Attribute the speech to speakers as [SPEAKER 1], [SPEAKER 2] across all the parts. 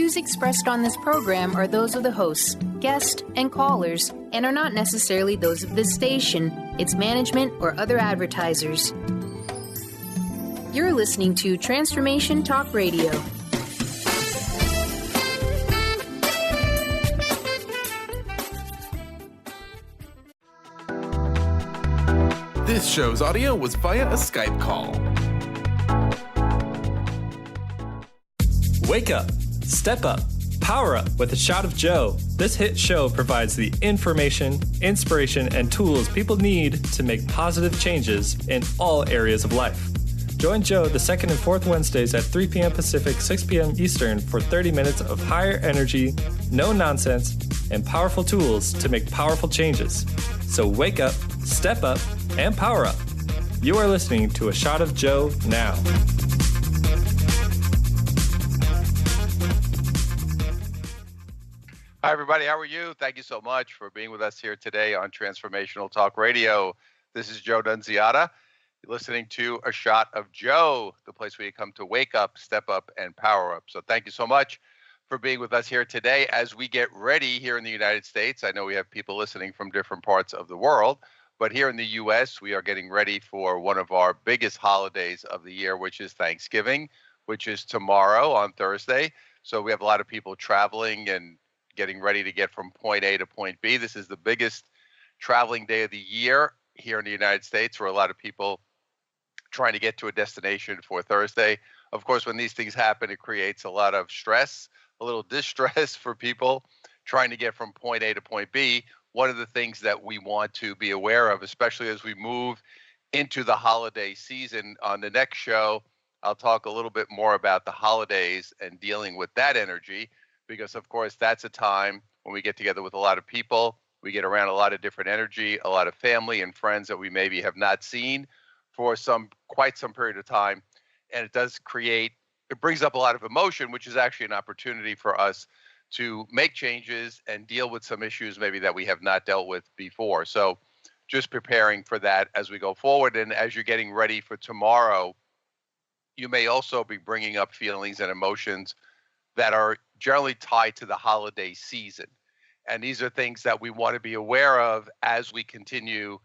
[SPEAKER 1] views expressed on this program are those of the hosts, guests, and callers, and are not necessarily those of this station, its management, or other advertisers. You're listening to Transformation Talk Radio.
[SPEAKER 2] This show's audio was via a Skype call.
[SPEAKER 3] Wake up, step up, power up with a shot of Joe. This hit show provides the information, inspiration, and tools people need to make positive changes in all areas of life. Join Joe the second and fourth Wednesdays at 3 p.m. Pacific, 6 p.m. Eastern for 30 minutes of higher energy, no nonsense, and powerful tools to make powerful changes. So wake up, step up, and power up. You are listening to A Shot of Joe now.
[SPEAKER 4] Hi, everybody. How are you? Thank you so much for being with us here today on Transformational Talk Radio. This is Joe Nunziata. You're listening to A Shot of Joe, the place where you come to wake up, step up, and power up. So thank you so much for being with us here today as we get ready here in the United States. I know we have people listening from different parts of the world, but here in the U.S., we are getting ready for one of our biggest holidays of the year, which is Thanksgiving, which is tomorrow on Thursday. So we have a lot of people traveling and getting ready to get from point A to point B. This is the biggest traveling day of the year here in the United States, where a lot of people trying to get to a destination for Thursday. Of course, when these things happen, it creates a lot of stress, a little distress for people trying to get from point A to point B. One of the things that we want to be aware of, especially as we move into the holiday season, on the next show, I'll talk a little bit more about the holidays and dealing with that energy, because of course that's a time when we get together with a lot of people, we get around a lot of different energy, a lot of family and friends that we maybe have not seen for quite some period of time. And it brings up a lot of emotion, which is actually an opportunity for us to make changes and deal with some issues maybe that we have not dealt with before. So just preparing for that as we go forward. And as you're getting ready for tomorrow, you may also be bringing up feelings and emotions that are generally tied to the holiday season. And these are things that we want to be aware of as we continue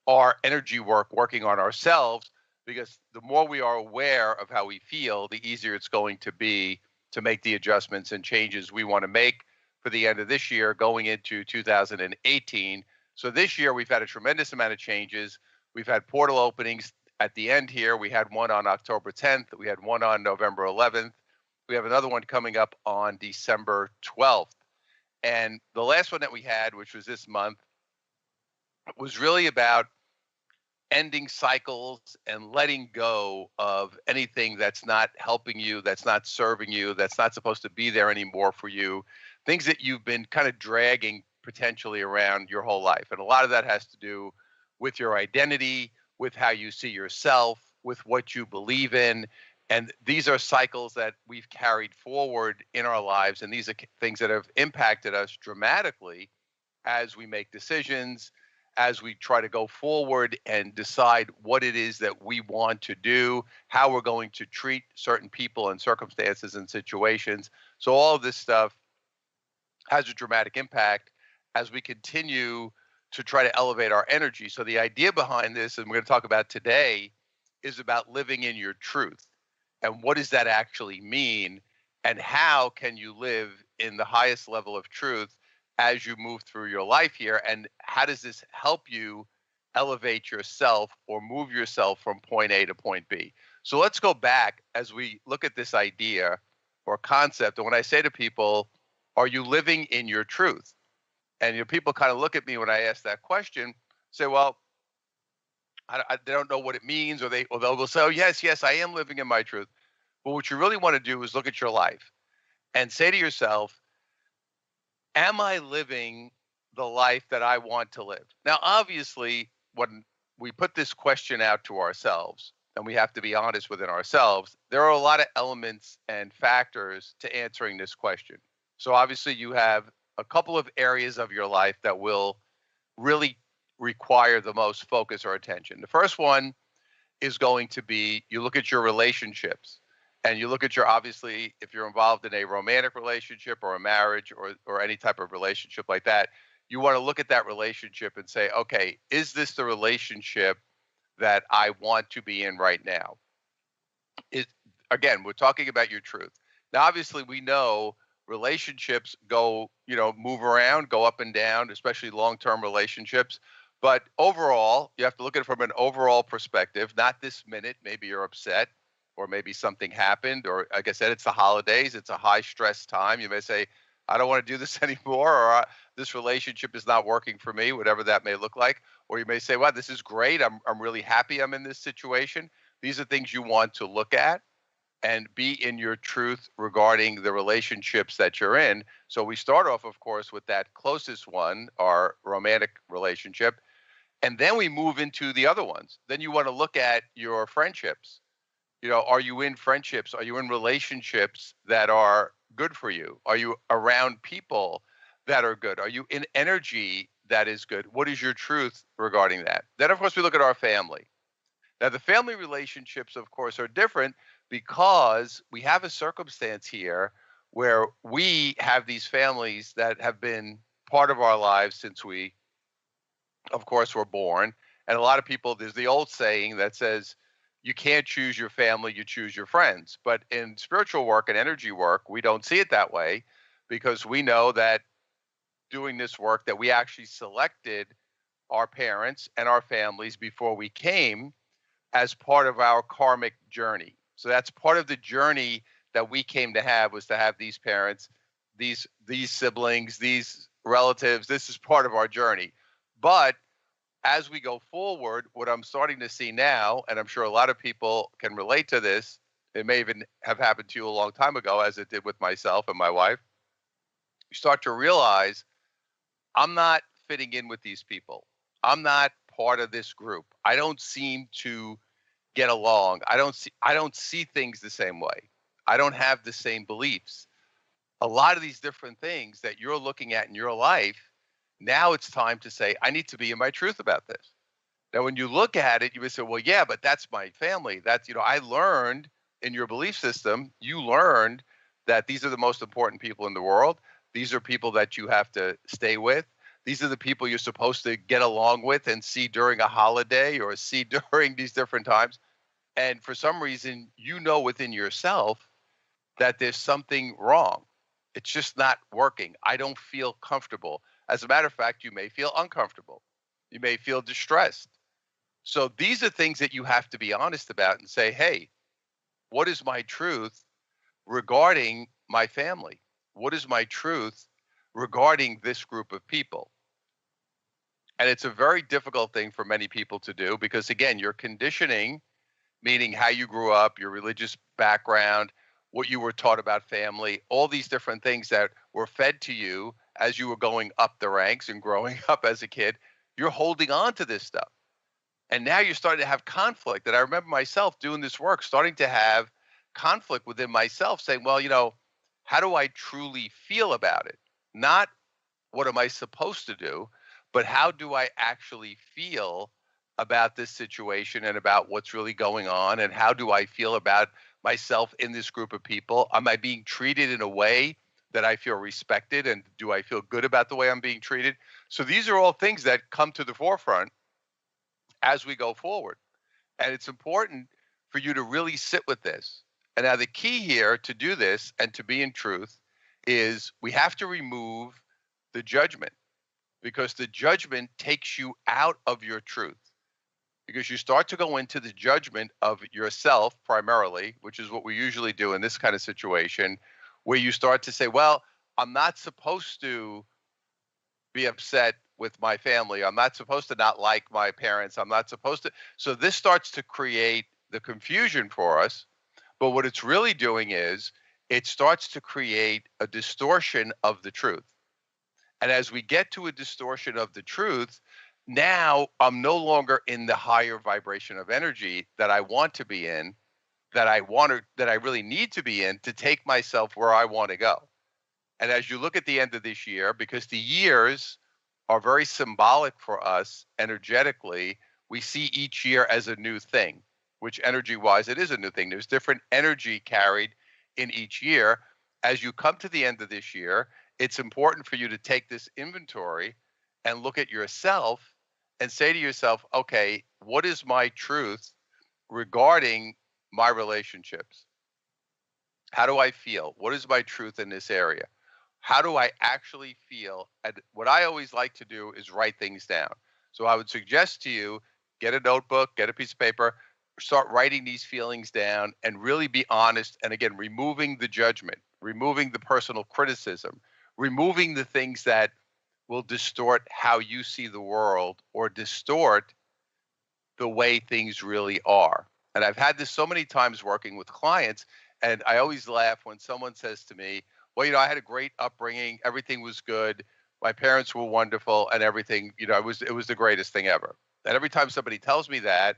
[SPEAKER 4] our energy work, working on ourselves, because the more we are aware of how we feel, the easier it's going to be to make the adjustments and changes we want to make for the end of this year going into 2018. So this year we've had a tremendous amount of changes. We've had portal openings at the end here. We had one on October 10th. We had one on November 11th. We have another one coming up on December 12th. And the last one that we had, which was this month, was really about ending cycles and letting go of anything that's not helping you, that's not serving you, that's not supposed to be there anymore for you, things that you've been kind of dragging potentially around your whole life. And a lot of that has to do with your identity, with how you see yourself, with what you believe in. And these are cycles that we've carried forward in our lives. And these are things that have impacted us dramatically as we make decisions, as we try to go forward and decide what it is that we want to do, how we're going to treat certain people and circumstances and situations. So all of this stuff has a dramatic impact as we continue to try to elevate our energy. So the idea behind this, and we're going to talk about today, is about living in your truth. And what does that actually mean? And how can you live in the highest level of truth as you move through your life here? And how does this help you elevate yourself or move yourself from point A to point B? So let's go back as we look at this idea or concept. And when I say to people, are you living in your truth? And people kind of look at me when I ask that question, say, well, they don't know what it means, or they'll say, oh, yes, I am living in my truth. But what you really want to do is look at your life and say to yourself, am I living the life that I want to live? Now, obviously, when we put this question out to ourselves, and we have to be honest within ourselves, there are a lot of elements and factors to answering this question. So obviously, you have a couple of areas of your life that will really require the most focus or attention. The first one is going to be, you look at your relationships. And you look at obviously, if you're involved in a romantic relationship or a marriage or any type of relationship like that, you want to look at that relationship and say, okay, is this the relationship that I want to be in right now? Again, we're talking about your truth. Now, obviously, we know relationships move around, go up and down, especially long-term relationships. But overall, you have to look at it from an overall perspective, not this minute. Maybe you're upset, or maybe something happened, or like I said, it's the holidays. It's a high stress time. You may say, I don't want to do this anymore, or this relationship is not working for me, whatever that may look like. Or you may say, wow, this is great. I'm really happy I'm in this situation. These are things you want to look at and be in your truth regarding the relationships that you're in. So we start off, of course, with that closest one, our romantic relationship, and then we move into the other ones. Then you want to look at your friendships. Are you in friendships? Are you in relationships that are good for you? Are you around people that are good? Are you in energy that is good? What is your truth regarding that? Then, of course, we look at our family. Now, the family relationships, of course, are different because we have a circumstance here where we have these families that have been part of our lives since we, of course, were born. And a lot of people, there's the old saying that says, you can't choose your family, you choose your friends. But in spiritual work and energy work, we don't see it that way, because we know that doing this work that we actually selected our parents and our families before we came as part of our karmic journey. So that's part of the journey that we came to have, was to have these parents, these siblings, these relatives. This is part of our journey. But as we go forward, what I'm starting to see now, and I'm sure a lot of people can relate to this, it may even have happened to you a long time ago, as it did with myself and my wife, you start to realize, I'm not fitting in with these people. I'm not part of this group. I don't seem to get along. I don't see things the same way. I don't have the same beliefs. A lot of these different things that you're looking at in your life, now it's time to say, I need to be in my truth about this. Now, when you look at it, you would say, well, yeah, but that's my family. That's, I learned in your belief system, you learned that these are the most important people in the world. These are people that you have to stay with. These are the people you're supposed to get along with and see during a holiday or see during these different times. And for some reason, within yourself that there's something wrong. It's just not working. I don't feel comfortable. As a matter of fact, you may feel uncomfortable. You may feel distressed. So these are things that you have to be honest about and say, hey, what is my truth regarding my family? What is my truth regarding this group of people? And it's a very difficult thing for many people to do because, again, your conditioning, meaning how you grew up, your religious background, what you were taught about family, all these different things that were fed to you as you were going up the ranks and growing up as a kid, you're holding on to this stuff. And now you're starting to have conflict. And I remember myself doing this work, starting to have conflict within myself, saying, well, how do I truly feel about it? Not what am I supposed to do, but how do I actually feel about this situation and about what's really going on? And how do I feel about myself in this group of people? Am I being treated in a way that I feel respected? And do I feel good about the way I'm being treated? So these are all things that come to the forefront as we go forward. And it's important for you to really sit with this. And now the key here to do this and to be in truth is we have to remove the judgment, because the judgment takes you out of your truth. Because you start to go into the judgment of yourself primarily, which is what we usually do in this kind of situation, where you start to say, well, I'm not supposed to be upset with my family. I'm not supposed to not like my parents. I'm not supposed to. So this starts to create the confusion for us. But what it's really doing is it starts to create a distortion of the truth. And as we get to a distortion of the truth, now I'm no longer in the higher vibration of energy that I want to be in, that I really need to be in to take myself where I want to go. And as you look at the end of this year, because the years are very symbolic for us energetically, we see each year as a new thing. which energy-wise, it is a new thing. There's different energy carried in each year. As you come to the end of this year, it's important for you to take this inventory and look at yourself and say to yourself, okay, what is my truth regarding my relationships? How do I feel? What is my truth in this area? How do I actually feel? And what I always like to do is write things down. So I would suggest to you, get a notebook, get a piece of paper, start writing these feelings down and really be honest. And again, removing the judgment, removing the personal criticism, removing the things that will distort how you see the world or distort the way things really are. And I've had this so many times working with clients, and I always laugh when someone says to me, well, I had a great upbringing, everything was good, my parents were wonderful, and everything, it was the greatest thing ever. And every time somebody tells me that,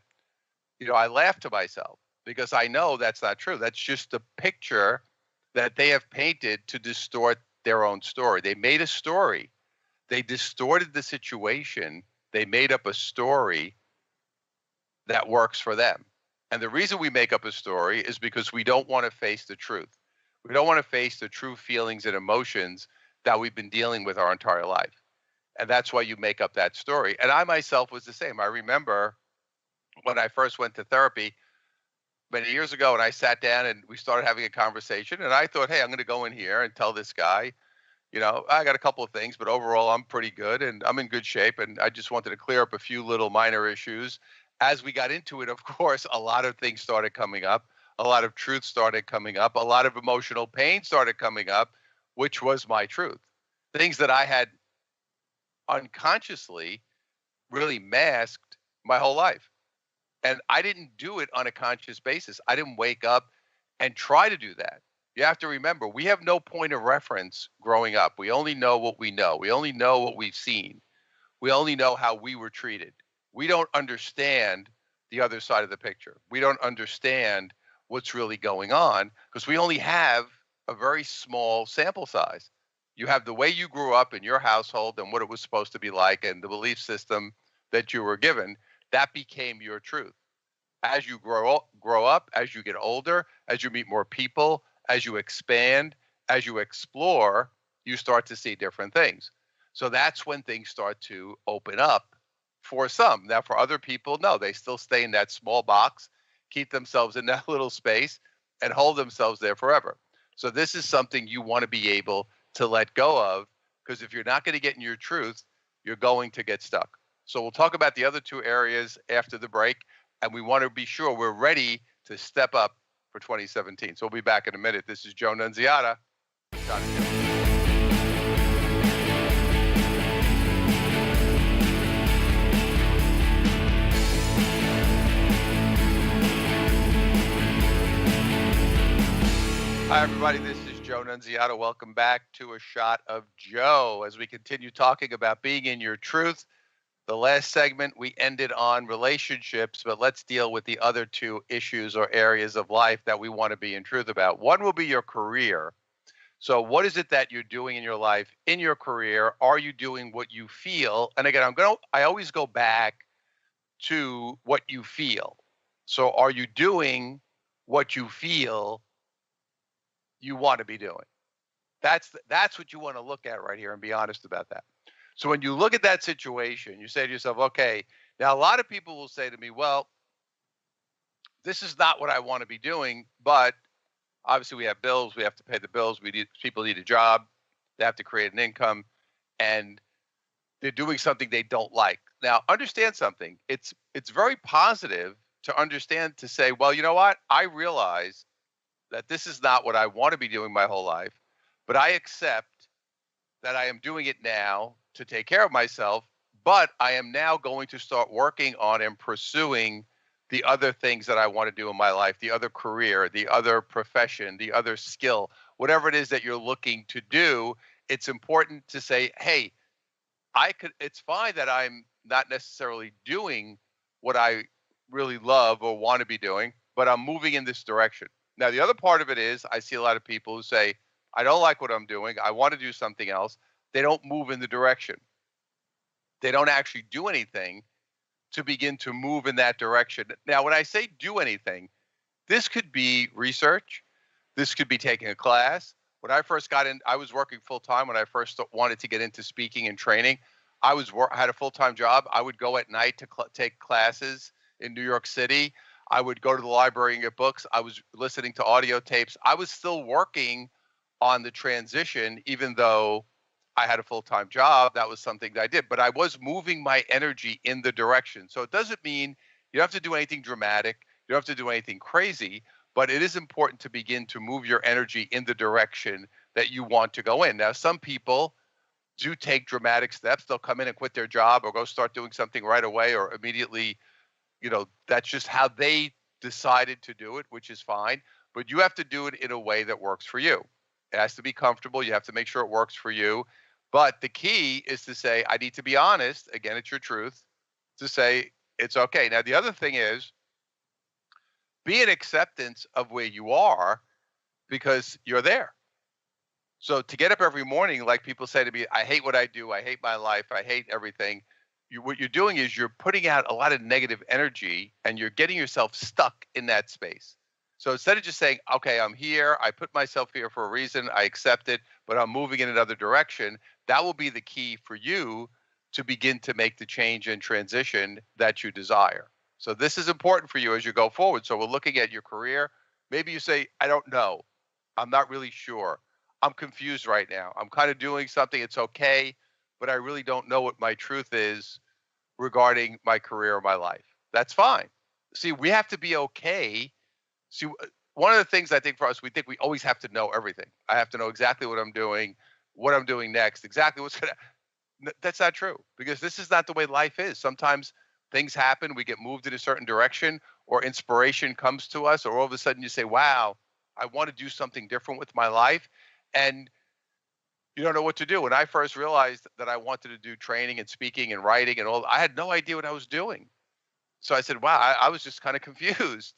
[SPEAKER 4] I laugh to myself because I know that's not true. That's just the picture that they have painted to distort their own story. They made a story. They distorted the situation. They made up a story that works for them. And the reason we make up a story is because we don't want to face the truth. We don't want to face the true feelings and emotions that we've been dealing with our entire life. And that's why you make up that story. And I myself was the same. I remember when I first went to therapy many years ago, and I sat down and we started having a conversation, and I thought, hey, I'm going to go in here and tell this guy, I got a couple of things, but overall I'm pretty good and I'm in good shape. And I just wanted to clear up a few little minor issues. As we got into it, of course, a lot of things started coming up. A lot of truth started coming up. A lot of emotional pain started coming up, which was my truth. Things that I had unconsciously really masked my whole life. And I didn't do it on a conscious basis. I didn't wake up and try to do that. You have to remember, we have no point of reference growing up. We only know what we know. We only know what we've seen. We only know how we were treated. We don't understand the other side of the picture. We don't understand what's really going on because we only have a very small sample size. You have the way you grew up in your household and what it was supposed to be like and the belief system that you were given. That became your truth. As you grow up, as you get older, as you meet more people, as you expand, as you explore, you start to see different things. So that's when things start to open up for some. Now, for other people, no, they still stay in that small box, keep themselves in that little space, and hold themselves there forever. So this is something you want to be able to let go of, because if you're not going to get in your truth, you're going to get stuck. So we'll talk about the other two areas after the break, and we want to be sure we're ready to step up for 2017. So we'll be back in a minute. This is Joe Nunziata. Hi, everybody. This is Joe Nunziata. Welcome back to A Shot of Joe as we continue talking about being in your truth. The last segment, we ended on relationships, but let's deal with the other two issues or areas of life that we want to be in truth about. One will be your career. So what is it that you're doing in your life, in your career? Are you doing what you feel? And again, I always go back to what you feel. So are you doing what you feel you want to be doing? That's what you want to look at right here and be honest about that. So when you look at that situation, you say to yourself, okay, now a lot of people will say to me, well, this is not what I want to be doing, but obviously we have bills, we have to pay the bills, people need a job, they have to create an income, and they're doing something they don't like. Now, understand something. It's very positive to understand, to say, well, you know what? I realize that this is not what I want to be doing my whole life, but I accept that I am doing it now to take care of myself, but I am now going to start working on and pursuing the other things that I want to do in my life, the other career, the other profession, the other skill, whatever it is that you're looking to do. It's important to say, hey, it's fine that I'm not necessarily doing what I really love or want to be doing, but I'm moving in this direction. Now, the other part of it is I see a lot of people who say, I don't like what I'm doing. I want to do something else. They don't move in the direction. They don't actually do anything to begin to move in that direction. Now, when I say do anything, this could be research. This could be taking a class. When I first got in, I was working full time when I first wanted to get into speaking and training. I had a full-time job. I would go at night to take classes in New York City. I would go to the library and get books. I was listening to audio tapes. I was still working on the transition, even though I had a full-time job. That was something that I did, but I was moving my energy in the direction. So it doesn't mean you don't have to do anything dramatic. You don't have to do anything crazy, but it is important to begin to move your energy in the direction that you want to go in. Now, some people do take dramatic steps. They'll come in and quit their job or go start doing something right away or immediately. That's just how they decided to do it, which is fine. But you have to do it in a way that works for you. It has to be comfortable. You have to make sure it works for you. But the key is to say, I need to be honest. Again, it's your truth to say it's okay. Now, the other thing is be in acceptance of where you are because you're there. So to get up every morning, like people say to me, I hate what I do. I hate my life. I hate everything. What you're doing is you're putting out a lot of negative energy and you're getting yourself stuck in that space. So instead of just saying, okay, I'm here, I put myself here for a reason, I accept it, but I'm moving in another direction, that will be the key for you to begin to make the change and transition that you desire. So this is important for you as you go forward. So we're looking at your career. Maybe you say, I don't know. I'm not really sure. I'm confused right now. I'm kind of doing something. It's okay, but I really don't know what my truth is regarding my career or my life. That's fine. See, we have to be okay. See, one of the things I think for us, we think we always have to know everything. I have to know exactly what I'm doing next, exactly what's going to. That's not true because this is not the way life is. Sometimes things happen, we get moved in a certain direction, or inspiration comes to us, or all of a sudden you say, wow, I want to do something different with my life. And you don't know what to do. When I first realized that I wanted to do training and speaking and writing and all, I had no idea what I was doing. So I said, wow, I was just kind of confused.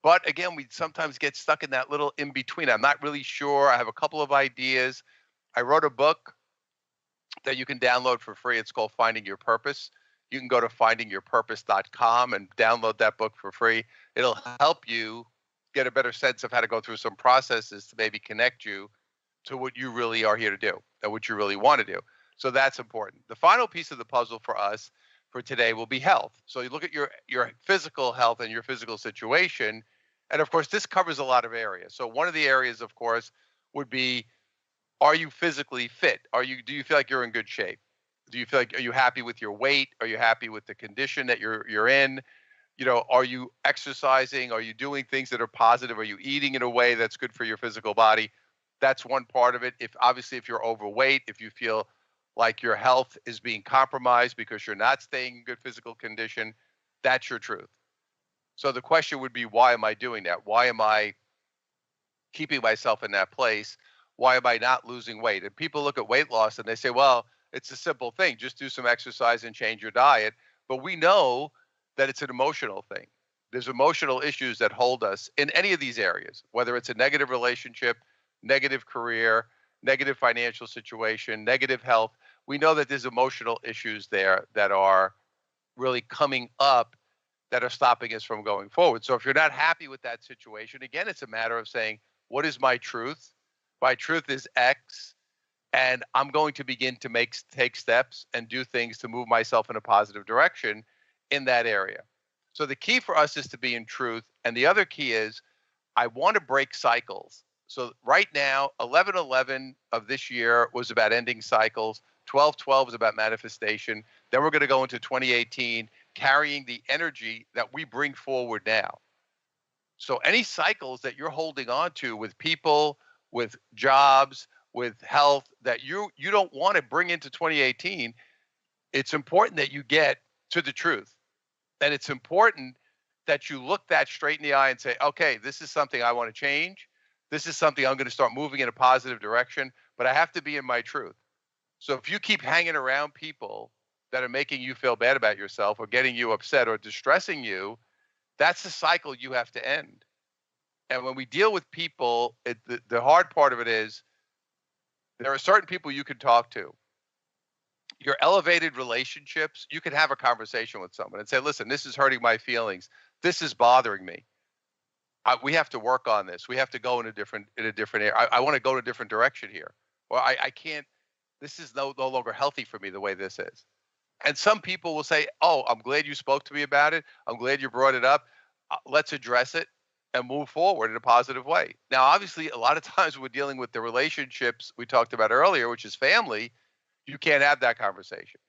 [SPEAKER 4] But again, we sometimes get stuck in that little in between. I'm not really sure. I have a couple of ideas. I wrote a book that you can download for free. It's called Finding Your Purpose. You can go to findingyourpurpose.com and download that book for free. It'll help you get a better sense of how to go through some processes to maybe connect you to what you really are here to do and what you really want to do. So that's important. The final piece of the puzzle for us for today will be health. So you look at your physical health and your physical situation. And of course, this covers a lot of areas. So one of the areas, of course, would be, are you physically fit? Do you feel like you're in good shape? Are you happy with your weight? Are you happy with the condition that you're in? Are you exercising? Are you doing things that are positive? Are you eating in a way that's good for your physical body? That's one part of it. If you're overweight, if you feel like your health is being compromised because you're not staying in good physical condition, that's your truth. So the question would be, why am I doing that? Why am I keeping myself in that place? Why am I not losing weight? And people look at weight loss and they say, well, it's a simple thing. Just do some exercise and change your diet. But we know that it's an emotional thing. There's emotional issues that hold us in any of these areas, whether it's a negative relationship, negative career, negative financial situation, negative health. We know that there's emotional issues there that are really coming up that are stopping us from going forward. So if you're not happy with that situation, again, it's a matter of saying, what is my truth? My truth is X, and I'm going to begin to take steps and do things to move myself in a positive direction in that area. So the key for us is to be in truth. And the other key is, I want to break cycles. So right now, 11/11 of this year was about ending cycles. 12/12 is about manifestation. Then we're going to go into 2018 carrying the energy that we bring forward now. So any cycles that you're holding on to with people, with jobs, with health that you don't want to bring into 2018, it's important that you get to the truth. And it's important that you look that straight in the eye and say, okay, this is something I want to change. This is something I'm going to start moving in a positive direction, but I have to be in my truth. So if you keep hanging around people that are making you feel bad about yourself or getting you upset or distressing you, that's the cycle you have to end. And when we deal with people, the hard part of it is there are certain people you can talk to. your elevated relationships, you can have a conversation with someone and say, listen, this is hurting my feelings. This is bothering me. We have to work on this. We have to go in a different area. I want to go in a different direction here. Or I can't, this is no longer healthy for me the way this is. And some people will say, oh, I'm glad you spoke to me about it. I'm glad you brought it up. Let's address it and move forward in a positive way. Now, obviously, a lot of times we're dealing with the relationships we talked about earlier, which is family. You can't have that conversation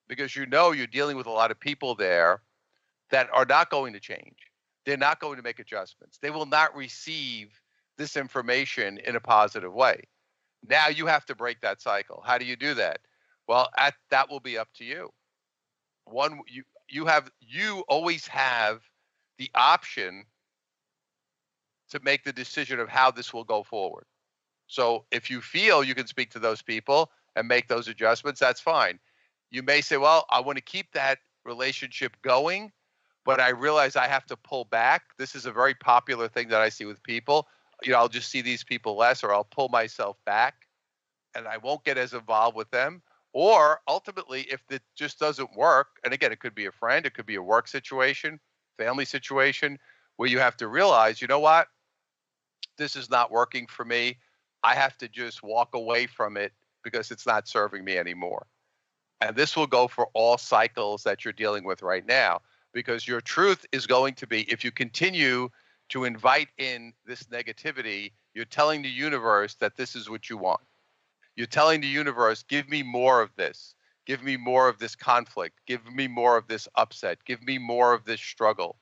[SPEAKER 4] because you're dealing with a lot of people there that are not going to change. They're not going to make adjustments. They will not receive this information in a positive way. Now you have to break that cycle. How do you do that? Well, that will be up to you. One, you always have the option to make the decision of how this will go forward. So if you feel you can speak to those people and make those adjustments, that's fine. You may say, well, I want to keep that relationship going, but I realize I have to pull back. This is a very popular thing that I see with people. I'll just see these people less, or I'll pull myself back and I won't get as involved with them. Or ultimately, if it just doesn't work, and again, it could be a friend, it could be a work situation, family situation, where you have to realize, you know what? This is not working for me. I have to just walk away from it because it's not serving me anymore. And this will go for all cycles that you're dealing with right now, because your truth is going to be, if you continue to invite in this negativity, you're telling the universe that this is what you want. You're telling the universe, give me more of this. Give me more of this conflict. Give me more of this upset. Give me more of this struggle.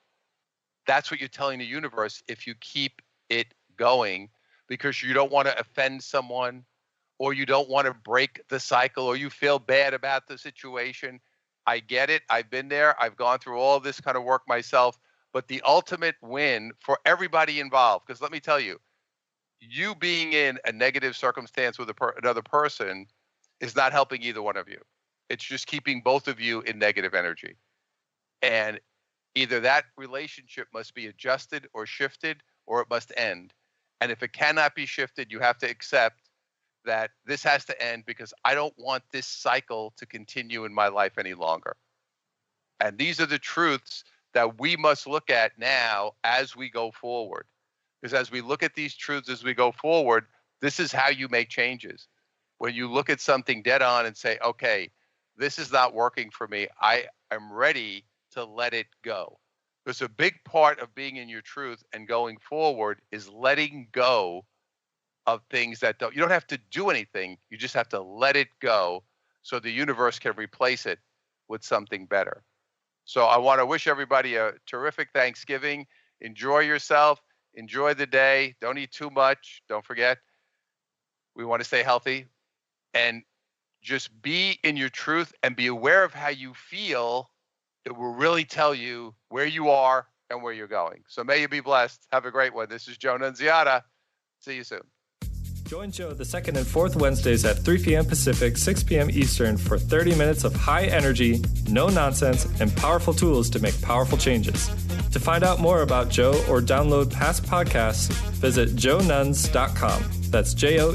[SPEAKER 4] That's what you're telling the universe if you keep it going, because you don't want to offend someone, or you don't want to break the cycle, or you feel bad about the situation. I get it. I've been there. I've gone through all this kind of work myself. But the ultimate win for everybody involved, because let me tell you, you being in a negative circumstance with another person is not helping either one of you. It's just keeping both of you in negative energy. And either that relationship must be adjusted or shifted, or it must end. And if it cannot be shifted, you have to accept that this has to end, because I don't want this cycle to continue in my life any longer. And these are the truths that we must look at now as we go forward. Because as we look at these truths as we go forward, this is how you make changes. When you look at something dead on and say, okay, this is not working for me, I am ready to let it go. Because a big part of being in your truth and going forward is letting go of things that you don't have to do anything. You just have to let it go so the universe can replace it with something better. So I want to wish everybody a terrific Thanksgiving. Enjoy yourself. Enjoy the day. Don't eat too much. Don't forget, we want to stay healthy. And just be in your truth and be aware of how you feel. It will really tell you where you are and where you're going. So may you be blessed. Have a great one. This is Joe Nunziata. See you soon.
[SPEAKER 3] Join Joe the second and fourth Wednesdays at 3 p.m. Pacific, 6 p.m. Eastern for 30 minutes of high energy, no nonsense, and powerful tools to make powerful changes. To find out more about Joe or download past podcasts, visit joenuns.com. That's JOENUNZ.com.